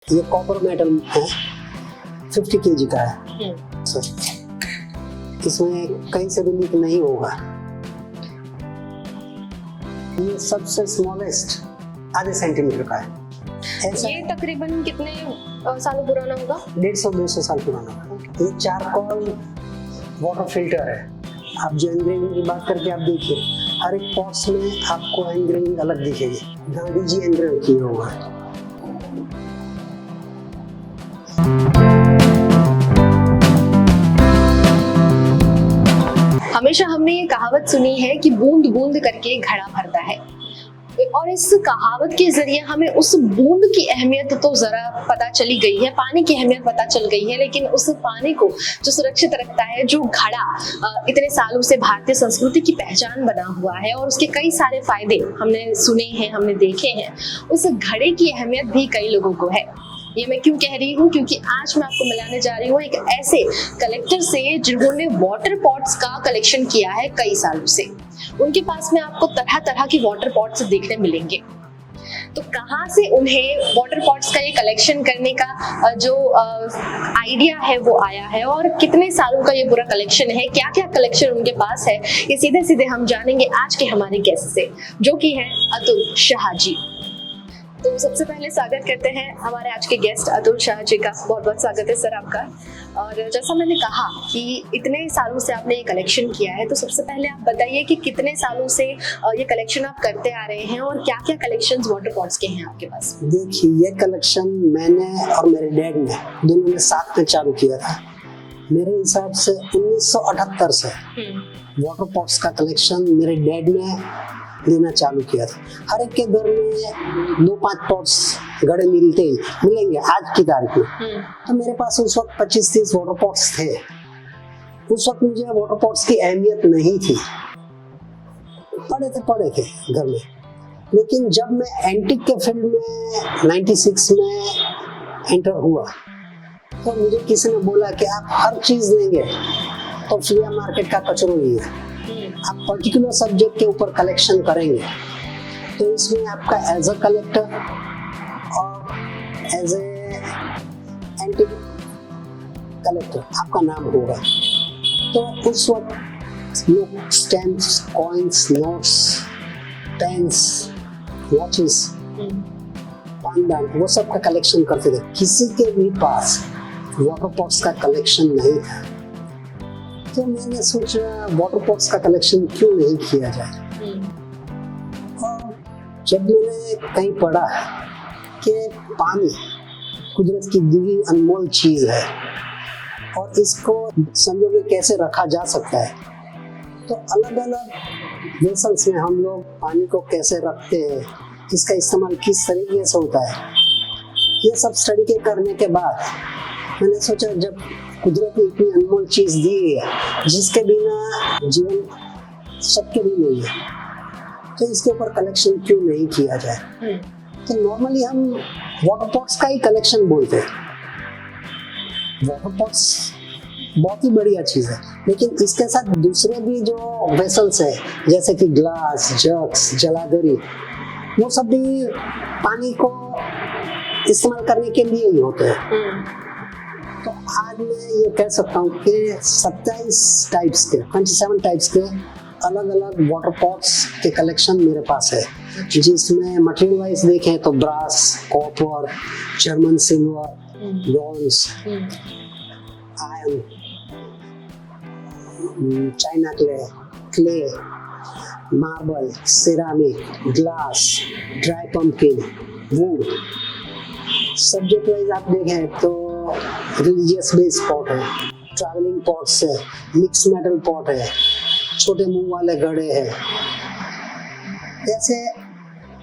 ये copper metal है, 50 KG का है। इसमें कहीं से भी लीक नहीं होगा। ये सबसे स्मॉलेस्ट आधे सेंटीमीटर का है। ये तकरीबन कितने सालों पुराना होगा? 150-200 साल पुराना होगा। ये चारकोल वाटर फिल्टर है। आप जो एंग्रेविंग की बात करके आप देखिए, हर एक पॉट्स में आपको एंग्रेविंग अलग दिखेगी। गांधी जी एंग्रेव किया हुआ है। हमेशा हमने ये कहावत सुनी है कि बूंद बूंद करके घड़ा भरता है, और इस कहावत के जरिए हमें उस बूंद की अहमियत तो जरा पता चली गई है, पानी की अहमियत पता चल गई है, लेकिन उस पानी को जो सुरक्षित रखता है, जो घड़ा इतने सालों से भारतीय संस्कृति की पहचान बना हुआ है और उसके कई सारे फायदे हमने सुने हैं, हमने देखे हैं, उस घड़े की अहमियत भी कई लोगों को है। ये मैं क्यों कह रही हूँ? क्योंकि आज मैं आपको मिलाने जा रही हूँ एक ऐसे कलेक्टर से जिन्होंने वाटर पॉट्स का कलेक्शन किया है कई सालों से। उनके पास में आपको तरह तरह की वाटर पॉट्स देखने मिलेंगे। तो कहाँ से उन्हें वाटर पॉट्स का ये कलेक्शन करने का जो आइडिया है वो आया है, और कितने सालों का ये पूरा कलेक्शन है, क्या क्या कलेक्शन उनके पास है, ये सीधे सीधे हम जानेंगे आज के हमारे गेस्ट से, जो कि है अतुल शाह जी। तो सबसे पहले स्वागत करते हैं हमारे आज के गेस्ट अतुल शाह जी का। बहुत बहुत स्वागत है सर आपका। और जैसा मैंने कहा कि इतने सालों से आपने ये कलेक्शन किया है, तो सबसे पहले आप बताइए कि कितने सालों से ये कलेक्शन आप करते आ रहे हैं और क्या क्या कलेक्शंस वाटर पॉट्स के हैं आपके पास? देखिए, ये कलेक्शन मैंने और मेरे डैड ने दोनों ने साथ में चालू किया था। मेरे हिसाब से 1978 से वाटर पॉट्स का कलेक्शन मेरे डैड ने लेना चालू किया था। हर एक के घर में 2-5 पॉट्स घड़े मिलेंगे आज की तारीख में। तो मेरे पास उस वक्त 25-30 वाटर पॉट्स थे। उस वक्त मुझे वाटर पॉट्स की अहमियत नहीं थी, पड़े थे घर में। लेकिन जब मैं एंटीक के फील्ड में 96 में एंटर हुआ, तो मुझे किसी ने बोला कि आप हर चीज लेंगे तो फ्लिया मार्केट का कचरा ही है, आप पर्टिकुलर सब्जेक्ट के ऊपर कलेक्शन करेंगे तो इसमें आपका एज अ कलेक्टर और एज ए एंटीक कलेक्टर आपका नाम होगा। तो उस वक्त लोग stamps, coins, notes, pens, watches, पानदान, वो सब का कलेक्शन करते थे। किसी के भी पास वाटर पॉट्स का कलेक्शन नहीं था। तो मैंने सोचा वाटर पॉट्स का कलेक्शन क्यों नहीं किया जाए। और जब मैंने कहीं पढ़ा कि पानी कुदरत की दी हुई अनमोल चीज है और इसको संजो के कैसे रखा जा सकता है, तो अलग अलग वेसल्स में हम लोग पानी को कैसे रखते हैं, इसका इस्तेमाल किस तरीके से होता है, ये सब स्टडी के करने के बाद मैंने सोचा जब कुदरत ने इतनी अनमोल चीज दी है जिसके बिना जीवन सबके भी नहीं है, तो इसके ऊपर कलेक्शन क्यों नहीं किया जाए। तो नॉर्मली हम वाटर पॉट्स का ही कलेक्शन बोलते हैं। वाटर पॉट्स बहुत ही बढ़िया चीज है, लेकिन इसके साथ दूसरे भी जो वेसल्स है जैसे कि ग्लास, जग्स, जलाधरी, वो सब भी पानी को इस्तेमाल करने के लिए ही होते हैं। तो आज मैं ये कह सकता हूँ कि 27 टाइप्स के अलग अलग वाटर पॉट्स के कलेक्शन मेरे पास है, जिसमें मटेरियल वाइज देखें तो brass, copper, German silver, bronze, iron, china clay, marble, ceramic, glass, dry pumpkin, wood. Subject wise आप देखें तो रिलीजियस बेस पॉट है, ट्रैवलिंग पॉट्स है, मिक्स मेटल पॉट है, छोटे मुंह वाले घड़े हैं। ऐसे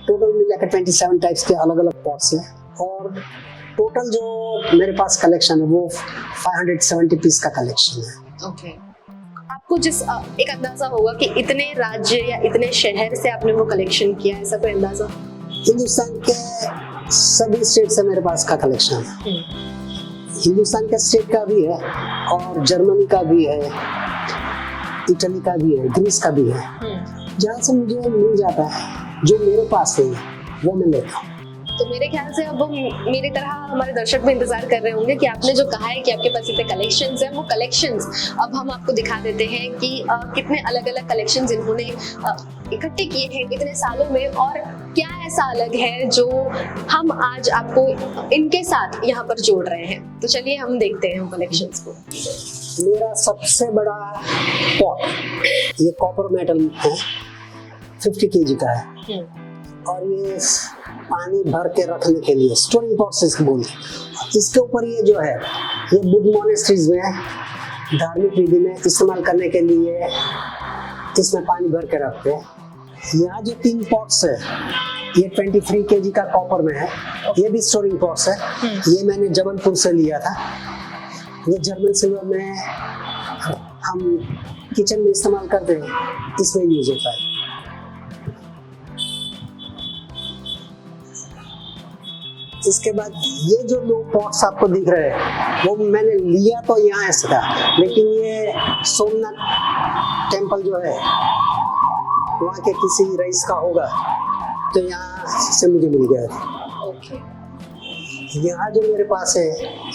टोटल मिलाकर 27 टाइप्स के अलग अलग पॉट्स हैं, और टोटल जो मेरे पास कलेक्शन है वो 570 पीस का कलेक्शन है। ओके। आपको जिस एक अंदाजा होगा कि इतने राज्य या इतने शहर से आपने वो कलेक्शन किया, ऐसा कोई अंदाजा? हिंदुस्तान के सभी स्टेट से मेरे पास का कलेक्शन है। हिंदुस्तान के स्टेट का भी है और जर्मनी का भी है, इटली का भी है, ग्रीस का भी है। जहाँ से मुझे मिल जाता है, जो मेरे पास है वो मैं लेता हूँ। तो मेरे ख्याल से अब मेरी तरह हमारे दर्शक भी इंतजार कर रहे होंगे कि आपने जो कहा है कि आपके पास इतने कलेक्शंस हैं, वो कलेक्शंस अब हम आपको दिखा देते हैं कि कितने अलग अलग कलेक्शंस इन्होंने इकट्ठे किए हैं इतने सालों में, और क्या ऐसा अलग है जो हम आज आपको इनके साथ यहाँ पर जोड़ रहे हैं। तो चलिए हम देखते हैं कलेक्शंस को। मेरा सबसे बड़ा पॉट ये कॉपर मेटल है, 50 केजी का है, और ये पानी भर के रखने के लिए स्टोरिंग पॉट्स इसको बोलते हैं। इसके ऊपर ये जो है ये बुद्ध मोनेस्ट्रीज में धार्मिक विधि में इस्तेमाल करने के लिए इसमें पानी भर के रखते हैं। यहाँ जो 3 पॉट्स है ये 23 केजी का कॉपर में है, ये भी स्टोरिंग पॉट्स है। ये मैंने जबलपुर से लिया था। ये जर्मन सिल्वर में हम किचन में इस्तेमाल करते हैं, इसमें यूज होता है। इसके बाद ये जो 2 पॉट्स आपको दिख रहे हैं वो मैंने लिया तो यहाँ से था, लेकिन ये सोमनाथ टेम्पल जो है वहाँ के किसी रईस का होगा तो यहाँ से मुझे मिल गया था। ओके। यहाँ जो मेरे पास है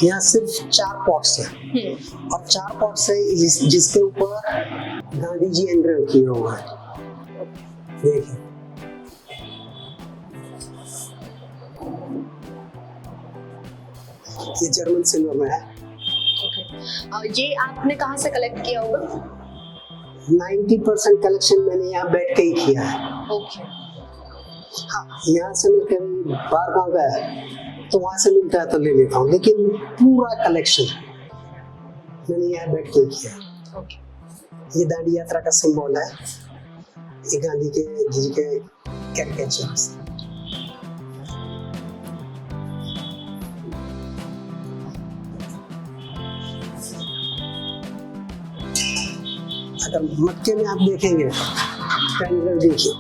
यहाँ सिर्फ 4 पॉट्स है, और 4 पॉट्स है जिसके ऊपर गांधी जी एंग्रेव किया हुआ है। देखिए ये जर्मन सिल्वर में है। ये आपने कहाँ से कलेक्ट किया होगा? 90% कलेक्शन मैंने यहाँ बैठ के ही किया है। ओके। हाँ, यहाँ से मैं कभी बाहर गाँव गया तो वहाँ से मिलता है तो ले लेता हूँ, लेकिन पूरा कलेक्शन मैंने यहाँ बैठ के ही किया। ओके। ये दांडी यात्रा का सिंबल है, ये गांधी के जी के कैरिकेचर्स। अगर मक्के में आप देखेंगे ट्रायंगल देखिए,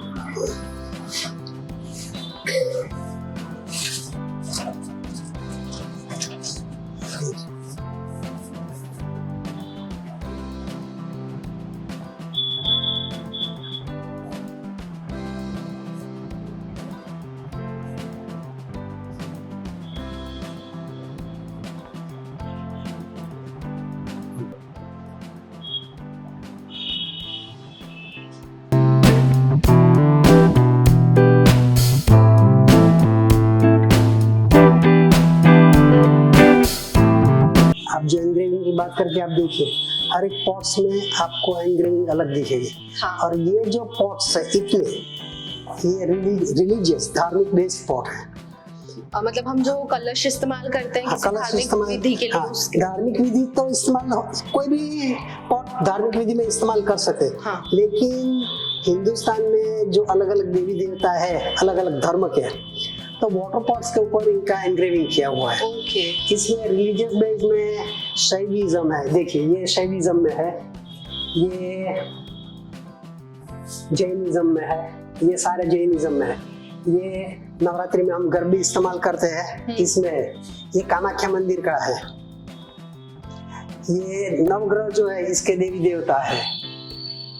जो एंग्रेविंग की बात करके आप देखिए हर एक पॉट्स में आपको एंग्रेविंग अलग दिखेगी। हाँ। और ये जो पॉट्स है इतने ये रिलीजियस धार्मिक बेस्ड पॉट है। मतलब हम जो कलश इस्तेमाल करते हैं किसी धार्मिक विधि के लिए, उसके धार्मिक विधि तो इस्तेमाल कोई भी पॉट धार्मिक विधि में इस्तेमाल कर सकते हैं। हाँ। लेकिन हिंदुस्तान में जो अलग अलग देवी देवता है अलग अलग धर्म के, तो वाटर पॉट्स के ऊपर इनका एंग्रेविंग किया हुआ है। ओके। इसमें रिलीजियस बेस में शैविज्म है, देखिए ये शैविज्म में है, ये जैनिज्म में है, ये सारे जैनिज्म में है। ये नवरात्रि में हम गरबी इस्तेमाल करते हैं, इसमें ये कामाख्या मंदिर का है। ये नवग्रह जो है इसके देवी देवता है।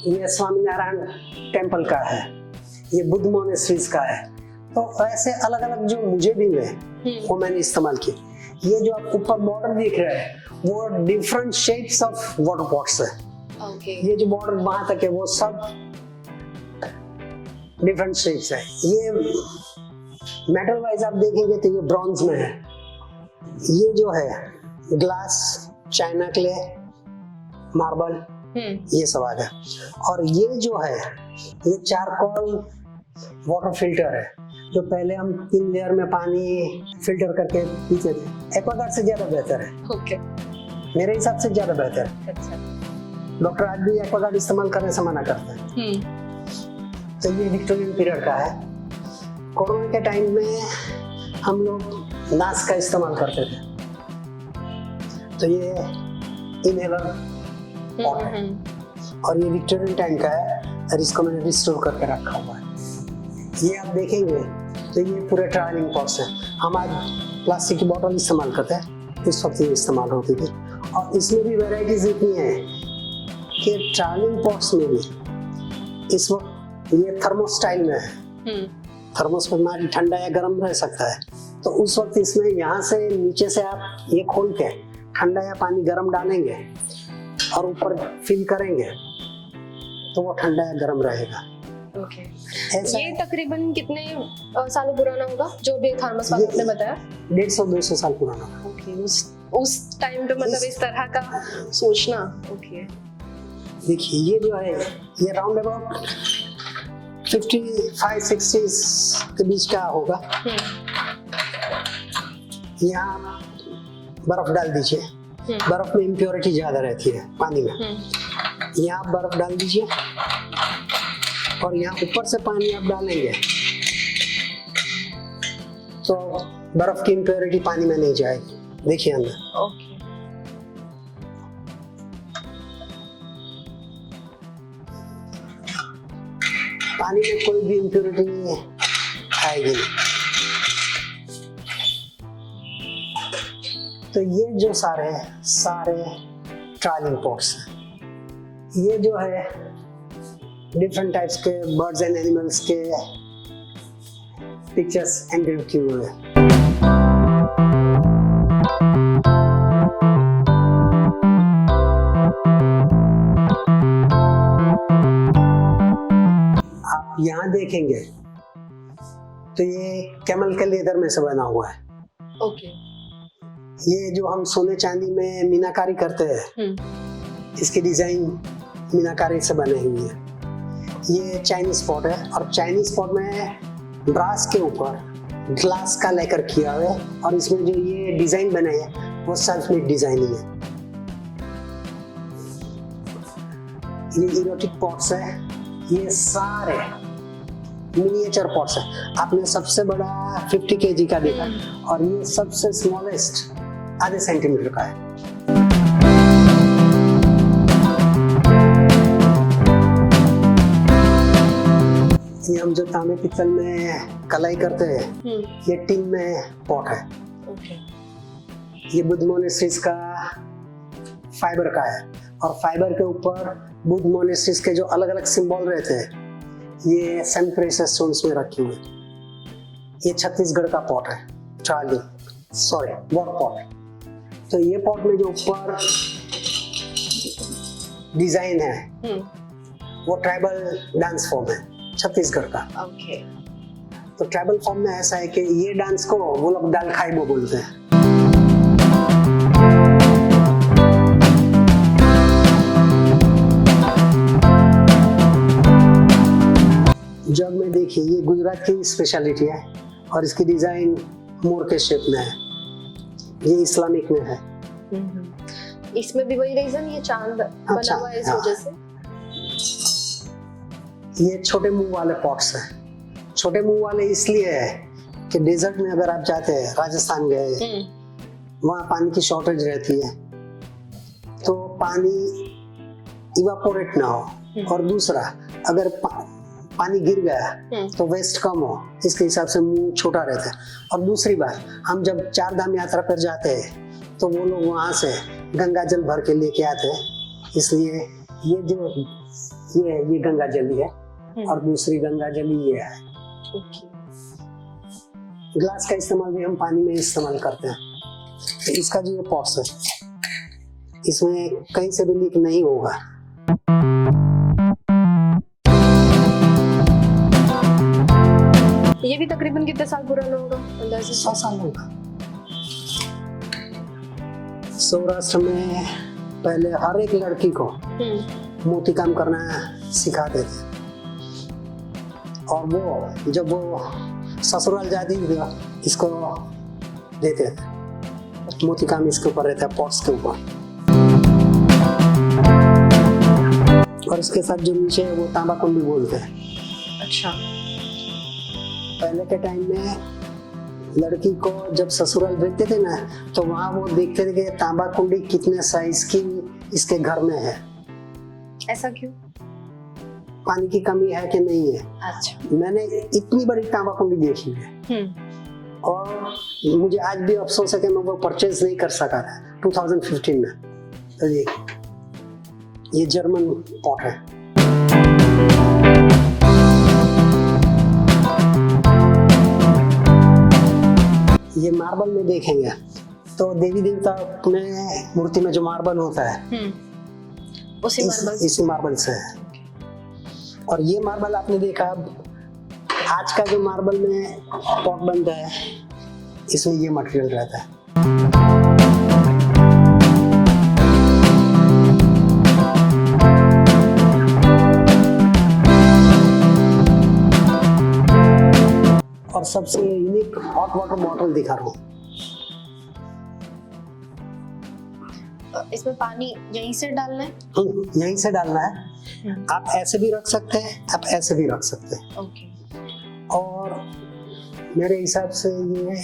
ये स्वामीनारायण टेम्पल का है, ये बुद्ध मोनेस्ट्रीज का है। तो ऐसे अलग अलग जो मुझे भी मिले वो मैंने इस्तेमाल किए। ये जो आप ऊपर बॉर्डर देख रहे हैं वो different shapes of water pots है। ओके। ये जो बॉर्डर वहां तक है वो सब डिफरेंट शेप्स है। ये मेटल वाइज आप देखेंगे तो ये ब्रॉन्ज में है। ये जो है ग्लास, चाइना क्ले, मार्बल, ये सब आ गया। और ये जो है ये चारकोल वाटर फिल्टर है, जो पहले हम 3 लेयर में पानी फिल्टर करके पीते थे। एक्वागार्ड से ज्यादा बेहतर है। ओके। मेरे हिसाब से ज्यादा बेहतर है। अच्छा। डॉक्टर आज भी एक्वागार्ड इस्तेमाल करने से मना करते हैं। तो ये विक्टोरियन पीरियड का है। कोरोना के टाइम में हम लोग नास का इस्तेमाल करते थे, तो ये इनहेलर पॉट है। और ये विक्टोरियन टाइम का है और इसको मैंने रिस्टोर करके रखा हुआ है। ये आप देखेंगे तो ये पूरे ट्रैवलिंग पॉट्स हैं। हम आज प्लास्टिक की बोतल इस्तेमाल करते हैं, उस वक्त ये इस्तेमाल होती थी। और इसमें भी वैरायटीज इतनी है कि ट्रैवलिंग पॉट्स में भी इस वक्त ये थर्मोस्टाइल में है। थर्मोस में हमारी ठंडा या गर्म रह सकता है, तो उस वक्त इसमें यहाँ से नीचे से आप ये खोल के ठंडा या पानी गर्म डालेंगे और ऊपर फिल करेंगे तो वो ठंडा या गर्म रहेगा। ओके। ऐसा ये तकरीबन कितने सालों पुराना होगा जो भी थर्मस वाला आपने बताया? 150-200 साल पुराना। ओके। उस टाइम पे मतलब इस तरह का सोचना। ओके। देखिए ये जो है ये राउंड अबाउट 55-60 के बीच का होगा। यहाँ बर्फ डाल दीजिए, बर्फ में इम्प्योरिटी ज्यादा रहती है पानी में। यहाँ बर्फ डाल दीजिए और यहाँ ऊपर से पानी आप डालेंगे तो बर्फ की इम्प्योरिटी पानी में नहीं जाएगी। देखिए अंदर। ओके। पानी में कोई भी इम्प्योरिटी आएगी नहीं। तो ये जो सारे ट्रायलिंग पॉट्स हैं, ये जो है डिफरेंट टाइप्स के बर्ड्स एंड एनिमल्स के पिक्चर्स एंग्रेव किए हुए हैं। आप यहाँ देखेंगे तो ये कैमल के लेदर में से बना हुआ है। ओके। ये जो हम सोने चांदी में मीनाकारी करते हैं, इसकी डिजाइन मीनाकारी से बनी हुई है। ये चाइनीज पॉट है और चाइनीज पॉट में ब्रास के ऊपर ग्लास का लेकर किया हुआ है और इसमें जो ये डिजाइन बने हैं वो सेल्फ मेड डिजाइनिंग है। ये इरोटिक पॉट्स है, ये सारे मिनिएचर पॉट्स है। आपने सबसे बड़ा 50 kg का देखा और ये सबसे स्मॉलेस्ट आधे सेंटीमीटर का है। ये हम जो तांबे पित्तल में कलाई करते हैं, ये टिन में पॉट है। ओके। ये बुद्ध मोनेस्ट्रीज का फाइबर का है और फाइबर के ऊपर बुद्ध मोनेस्ट्रीज के जो अलग अलग सिंबल रहते हैं ये सेमी प्रेशियस स्टोन्स में रखे हुए। ये छत्तीसगढ़ का पॉट है, वॉट पॉट। तो ये पॉट में जो ऊपर डिजाइन है वो ट्राइबल डांस फॉर्म है छत्तीसगढ़ का। ओके। तो ट्राइबल फॉर्म में ऐसा है कि ये डांस को वो लोग दाल खाइबो बोलते हैं। जग में देखिए ये गुजरात की स्पेशलिटी है और इसकी डिजाइन मोर के शेप में है। ये इस्लामिक में है। इसमें भी वही रीजन, ये चांद बना हुआ है इस वजह से। ये छोटे मुंह वाले पॉट्स हैं। छोटे मुंह वाले इसलिए है कि डेजर्ट में अगर आप जाते हैं, राजस्थान गए, वहाँ पानी की शॉर्टेज रहती है तो पानी इवापोरेट ना हो, और दूसरा अगर पानी गिर गया तो वेस्ट कम हो, इसके हिसाब से मुंह छोटा रहता है। और दूसरी बात, हम जब चार धाम यात्रा पर जाते हैं तो वो लोग वहाँ से गंगा जल भर के लेके आते हैं, इसलिए ये जो ये गंगा जली है और दूसरी गंगा जली ये है। ग्लास का इस्तेमाल भी हम पानी में इस्तेमाल करते हैं। तो इसका जो ये पॉट्स है इसमें कहीं से भी लीक नहीं होगा। ये भी तकरीबन कितने साल पुराना होगा अंदाज़े? 100 साल होगा। सौराष्ट्र में पहले हर एक लड़की को मोती काम करना सिखाते थे और वो जब वो ससुराल जाती थी इसको देते थे। मोती काम इसके ऊपर रहता है, पॉट्स के ऊपर, और इसके साथ जो नीचे है वो तांबा कुंडी बोलते हैं। अच्छा। पहले के टाइम में लड़की को जब ससुराल भेजते थे ना तो वहाँ वो देखते थे कि तांबा कुंडी कितने साइज की इसके घर में है। ऐसा क्यों? पानी की कमी है कि नहीं है। अच्छा। मैंने इतनी बड़ी तांबा कुंडी देखी है और मुझे आज भी अफसोस है कि मैं वो परचेज नहीं कर सका था 2015 में। तो ये जर्मन पॉट है। ये मार्बल में देखेंगे तो देवी देवता में मूर्ति में जो मार्बल होता है इसी मार्बल से है। और ये मार्बल आपने देखा, आज का जो मार्बल में पॉट बनता है इसमें ये मटेरियल रहता है। और सबसे यूनिक हॉट वाटर बॉटल दिखा रहा हूँ। इसमें पानी यहीं से डालना है? यहीं से डालना है। आप ऐसे भी रख सकते हैं, आप ऐसे भी रख सकते हैं। ओके। और मेरे हिसाब से ये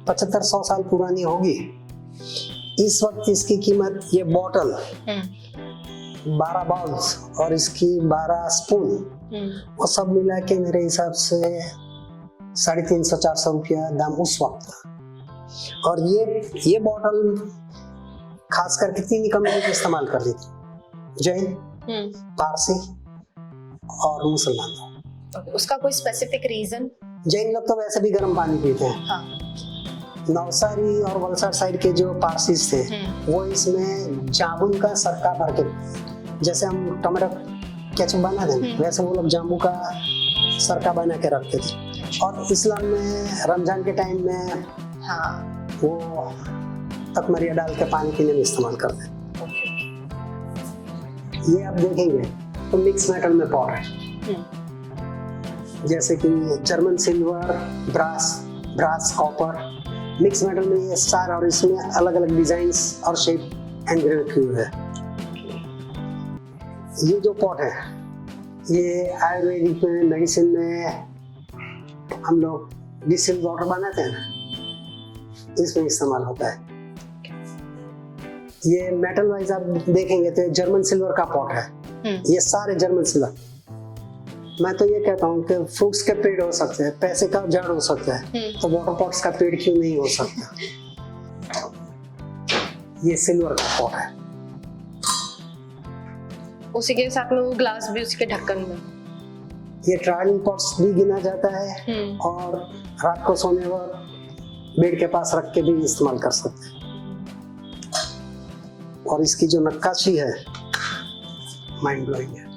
75-100 साल पुरानी होगी। इस वक्त इसकी कीमत, ये बॉटल 12 बाउल्स और इसकी 12 स्पून और सब मिला के मेरे हिसाब से 350-400 रुपया दाम उस वक्त था। और ये बॉटल खास करके 3 कम्युनिटी इस्तेमाल कर रही थी, जैन, पारसी और मुसलमान। उसका कोई स्पेसिफिक रीजन? जैन लोग तो वैसे भी गर्म पानी पीते हैं। हाँ। नवसारी और वलसाड साइड के जो पारसीज थे वो इसमें जामुन का सरका भर के, जैसे हम टमाटो केचप बना दें वैसे वो लोग जामुन का सरका बना के रखते थे। और इस्लाम में रमजान के टाइम में वो तकमरिया डाल के पानी पीने में इस्तेमाल करते हैं। ये आप देखेंगे तो मिक्स मेटल में पॉट है, जैसे कि German silver, brass, copper, mix metal में ये सारा, और इसमें अलग अलग डिजाइन्स और शेप एनग्रेव किए हुए हैं। ये जो पॉट है ये आयुर्वेदिक में, मेडिसिन में हम लोग डिस्टिल्ड वाटर बनाते हैं ना, इसमें इस्तेमाल होता है। ये मेटल वाइज आप देखेंगे तो जर्मन सिल्वर का पॉट है। ये सारे जर्मन सिल्वर। मैं तो ये कहता हूँ कि फ्रूट्स के पेड़ हो सकते हैं, पैसे का जड़ हो सकता है, तो वाटर पॉट्स का पेड़ क्यों नहीं हो सकता। ये सिल्वर का पॉट है। उसी के साथ में वो ग्लास भी उसके ढक्कन में। ये ट्रैवलिंग पॉट्स भी गिना जाता है और रात को सोने वक्त बेड के पास रख के भी इस्तेमाल कर सकते हैं। और इसकी जो नक्काशी है माइंड ब्लोइंग है।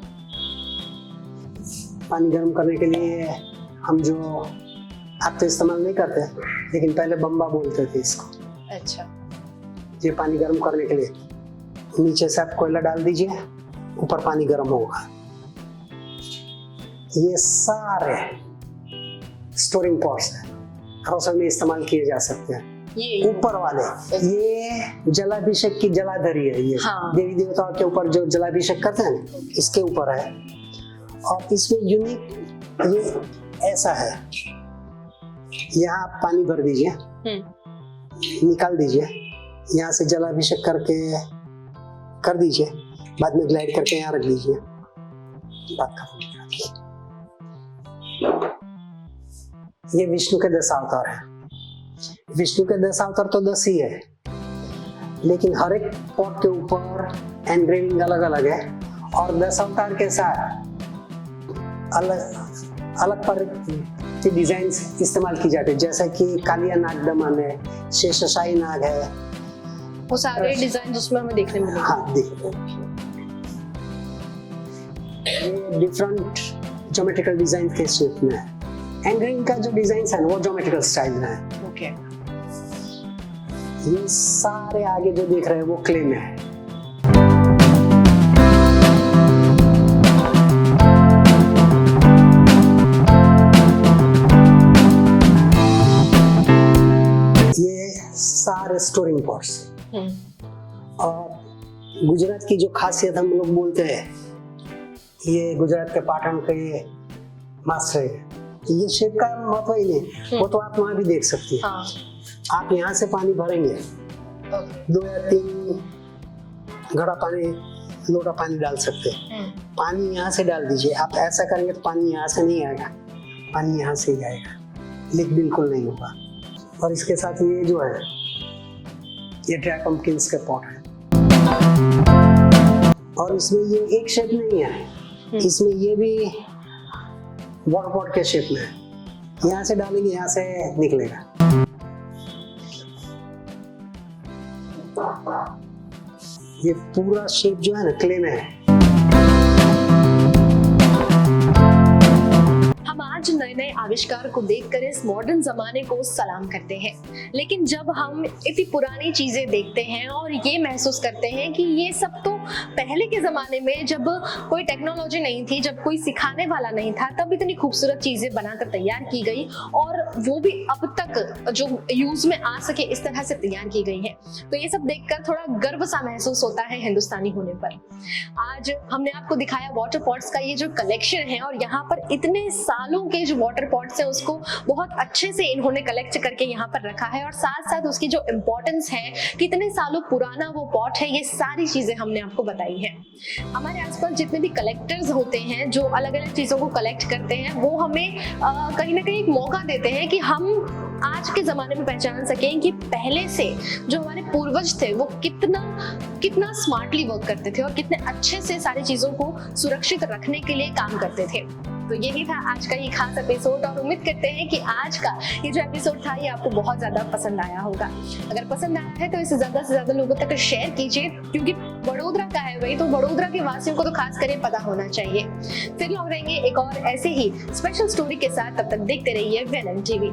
पानी गर्म करने के लिए हम जो अब तो इस्तेमाल नहीं करते, लेकिन पहले बम्बा बोलते थे इसको। अच्छा। ये पानी गर्म करने के लिए नीचे से आप कोयला डाल दीजिए, ऊपर पानी गर्म होगा। ये सारे स्टोरिंग पॉट्स हैं, रसोई में इस्तेमाल किए जा सकते हैं। ये ऊपर वाले ये जलाभिषेक की जलाधरी है। ये देवी देवताओं के ऊपर जो जलाभिषेक करते हैं इसके ऊपर है। और इसमें यूनिक ये ऐसा है, यहाँ आप पानी भर दीजिए, निकाल दीजिए, यहाँ से जलाभिषेक करके कर दीजिए, बाद में ग्लाइड करके यहाँ रख दीजिए, बात खत्म। ये विष्णु के 10 अवतार है। विष्णु के 10 अवतार तो 10 ही है, लेकिन हर एक पॉट के ऊपर एनग्रेविंग अलग अलग है और 10 अवतार के साथ अलग अलग पर की डिजाइन इस्तेमाल की जाती है, जैसे कि कालिया नाग दमन है, शेषशाही नाग है। वो सारे डिजाइन उसमें हमें देखने मिलेंगे। हाँ, देखिए ये डिफरेंट ज्योमेट्रिकल डिजाइन के शेप में है। एंग्रिंग का जो डिजाइन है वो ज्योमेट्रिकल स्टाइल में है। ओके। ये सारे आगे जो देख रहे हैं वो क्ले में है। ये सारे स्टोरिंग पॉट्स। और गुजरात की जो खासियत हम लोग बोलते हैं, ये गुजरात के पाटन के मास्टर है। ये शेप का महत्व ही नहीं, वो तो आप वहां भी देख सकती हैं। आप यहाँ से पानी भरेंगे, 2 या 3 घड़ा पानी, लोटा पानी डाल सकते हैं। पानी यहाँ से डाल दीजिए, आप ऐसा करेंगे तो पानी यहाँ से नहीं आएगा, पानी यहाँ से ही आएगा, लीक बिल्कुल नहीं होगा। और इसके साथ ये जो है ये ड्राई पंपकिन्स के पॉट है। और इसमें ये एक शेप नहीं है, इसमें ये भी वाटर पॉट के शेप में है। यहाँ से डालेंगे, यहाँ से निकलेगा। ये पूरा शेप जो है ना क्ले में है। हम आज नए नए आविष्कार को देखकर इस मॉडर्न जमाने को सलाम करते हैं, लेकिन जब हम इतनी पुरानी चीजें देखते हैं और ये महसूस करते हैं कि ये सब तो पहले के जमाने में, जब कोई टेक्नोलॉजी नहीं थी, जब कोई सिखाने वाला नहीं था, तब इतनी खूबसूरत चीजें बनाकर तैयार की गई और वो भी अब तक जो यूज में आ सके इस तरह से तैयार की गई है। तो ये सब देखकर थोड़ा गर्व सा महसूस होता है हिंदुस्तानी होने पर। आज हमने आपको दिखाया वाटर पॉट्स का ये जो कलेक्शन है, और यहाँ पर इतने सालों के जो वाटर पॉट्स है उसको बहुत अच्छे से इन्होंने कलेक्ट करके यहाँ पर रखा है, और साथ साथ उसकी जो इम्पोर्टेंस है, कितने सालों पुराना वो पॉट है, ये सारी चीजें हमने आपको बताई है। हमारे आसपास जितने भी कलेक्टर्स होते हैं जो अलग अलग चीजों को कलेक्ट करते हैं, वो हमें कहीं ना कहीं एक मौका देते हैं कि हम आज के जमाने में पहचान सकें कि पहले से जो हमारे पूर्वज थे वो कितना स्मार्टली वर्क करते थे और कितने अच्छे से सारी चीजों को सुरक्षित रखने के लिए काम करते थे। तो यही था आज का ये खास एपिसोड, और उम्मीद करते हैं कि आज का ये जो एपिसोड था ये आपको बहुत ज्यादा पसंद आया होगा। अगर पसंद आया है तो इसे ज्यादा से ज्यादा लोगों तक शेयर कीजिए, क्योंकि वडोदरा का है वही, तो वडोदरा के वासियों को तो खास करके पता होना चाहिए। फिर लौट रहेंगे एक और ऐसे ही स्पेशल स्टोरी के साथ, तब तक देखते रहिए VNN TV।